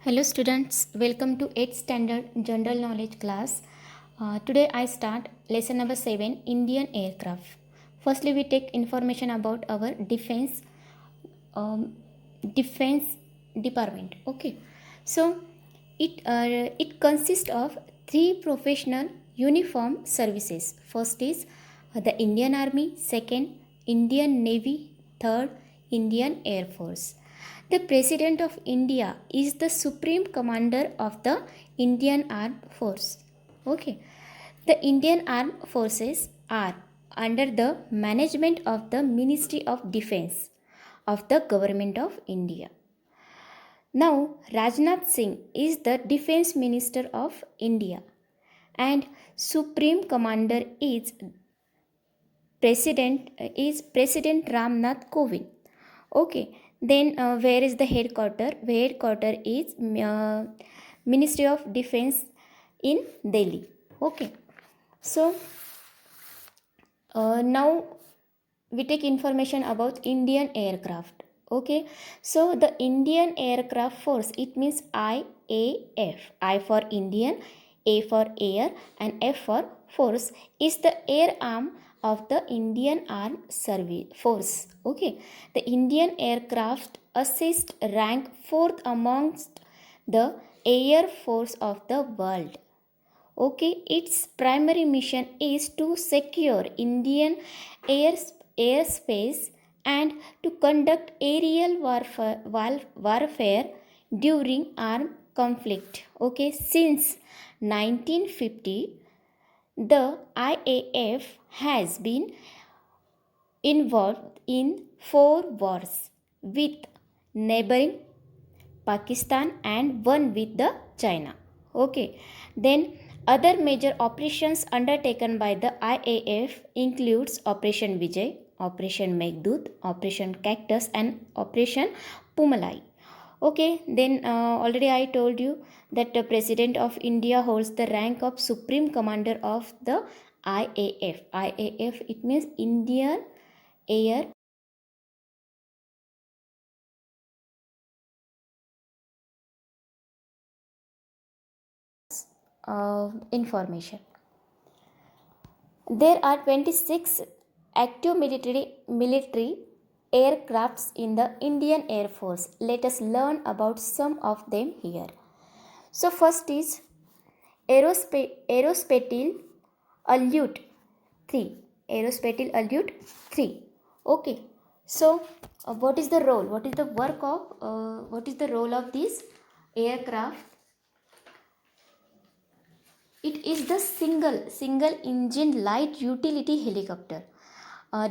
Hello students, welcome to 8th standard general knowledge class. Today I start lesson number 7 Indian aircraft. Firstly we take information about our um, defense department. Okay. So it consists of three professional uniform services. First is the Indian Army, second Indian Navy, third Indian Air Force. The President of India is the Supreme Commander of the Indian Armed Force. Okay. The Indian Armed Forces are under the management of the Ministry of Defense of the Government of India. Now, Rajnath Singh is the Defense Minister of India and Supreme Commander President Ramnath Kovind. Okay, then where is the headquarter? The headquarter is Ministry of Defense in Delhi. Okay, so now we take information about Indian aircraft. Okay, so the Indian Aircraft Force, it means IAF. I for Indian, A for air, and F for force, is the air arm of the Indian Armed Service Force. Okay, the Indian aircraft assist rank fourth amongst the air force of the world. Okay, its primary mission is to secure Indian airspace and to conduct aerial warfare during armed conflict. Okay, since 1950 the IAF has been involved in 4 wars with neighboring Pakistan and one with the China. Okay, then other major operations undertaken by the IAF includes Operation Vijay, Operation Meghdut, Operation Cactus, and Operation Pumalai. Okay, then already I told you that the President of India holds the rank of Supreme Commander of the IAF. IAF, it means Indian Air information. There are 26 active military aircrafts in the Indian Air Force. Let us learn about some of them here. So first is Aerospatil Aleut 3. Aerospatil Aleut 3. Okay. So what is the role? What is the work of? What is the role of this aircraft? It is the single engine light utility helicopter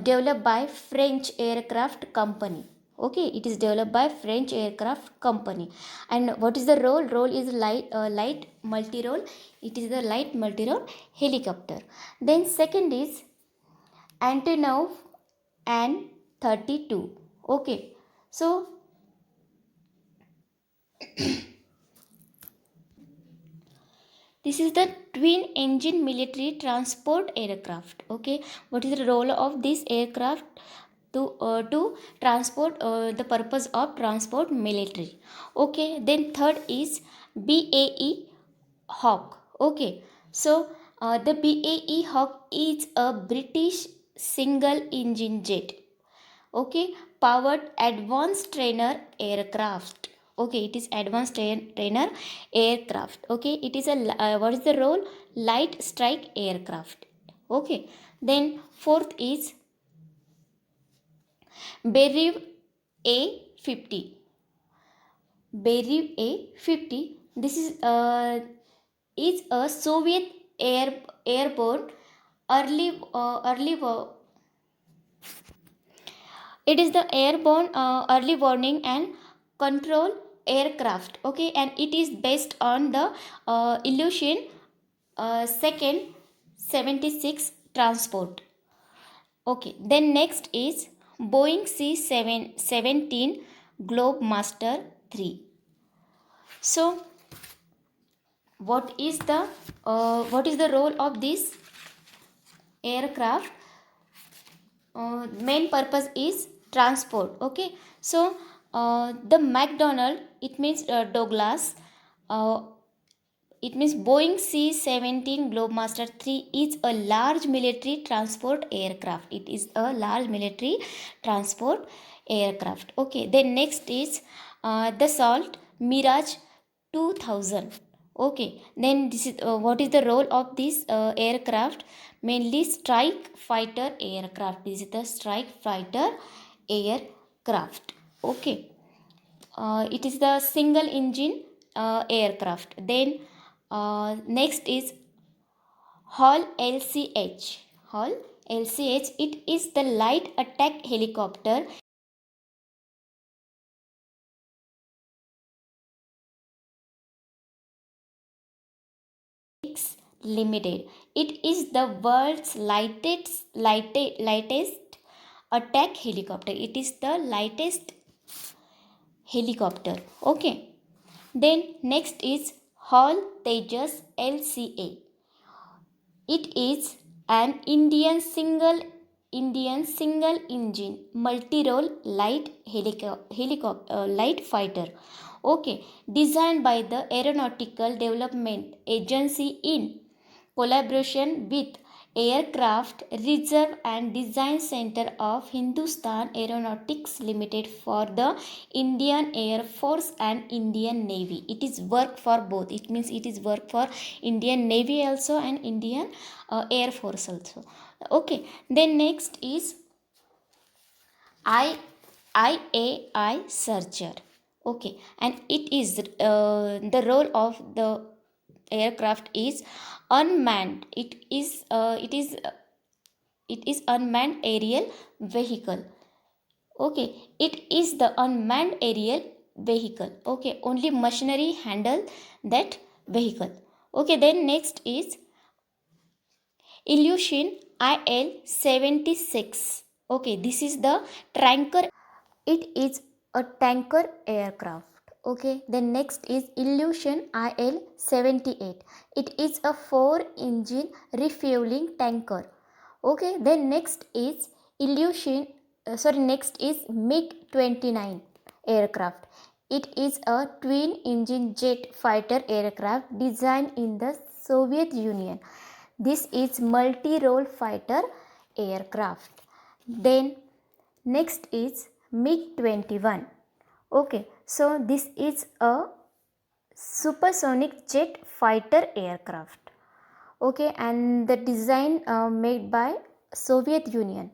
developed by French aircraft company. Okay, it is developed by French aircraft company. And what is the role? Role is light multi-role. It is the light multi-role helicopter. Then second is Antonov An-32. Okay, so this is the twin engine military transport aircraft. Okay, what is the role of this aircraft? To transport, the purpose of transport military. Okay, then third is BAE Hawk. Okay, so the BAE Hawk is a British single engine jet. Okay, powered advanced trainer aircraft. Okay, it is advanced trainer aircraft. Okay, it is a what is the role? Light strike aircraft. Okay, then fourth is Berev A50. Berev A50, this is a Soviet airborne early it is the airborne early warning and control aircraft. Okay, and it is based on the Illusion second 76 transport. Okay, then next is Boeing C-17 Globemaster 3. So what is the role of this aircraft? Main purpose is transport. Okay, so The McDonnell, it means Douglas. Uh, it means Boeing C-17 Globemaster 3 is a large military transport aircraft. It is a large military transport aircraft. Okay, then next is Dassault Mirage 2000. Okay, then this is what is the role of this aircraft? Mainly strike fighter aircraft. This is the strike fighter aircraft. Okay, it is the single engine aircraft. Then next is Hall LCH. Hall LCH, it is the light attack helicopter Limited. It is the world's lightest attack helicopter. It is the lightest helicopter. Okay. Then next is Hall Tejas LCA. It is an Indian single engine multi-role light fighter. Okay, designed by the Aeronautical Development Agency in collaboration with Aircraft Reserve and Design Center of Hindustan Aeronautics Limited for the Indian Air Force and Indian Navy. It is work for both. It means it is work for Indian Navy also and Indian Air Force also. Okay, then next is I IAI Searcher. Okay, and it is the role of the aircraft is unmanned. It is unmanned aerial vehicle. Okay, it is the unmanned aerial vehicle. Okay, only machinery handle that vehicle. Okay, then next is Ilyushin IL-76. Okay, this is the tanker. It is a tanker aircraft. Okay, then next is Ilyushin IL-78. It is a 4-engine refueling tanker. Okay, then next is next is MiG-29 aircraft. It is a twin engine jet fighter aircraft designed in the Soviet Union. This is multi-role fighter aircraft. Then next is MiG-21. Okay, so this is a supersonic jet fighter aircraft. Okay, and the design made by Soviet Union.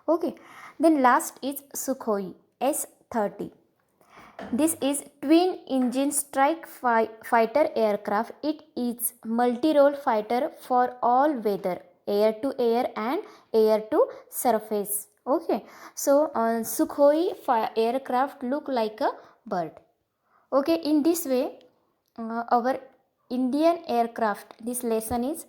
Okay, then last is Sukhoi S-30. This is twin engine strike fighter aircraft. It is multi-role fighter for all weather, air to air and air to surface. Okay, so Sukhoi aircraft look like a bird. Okay, in this way our Indian aircraft, this lesson is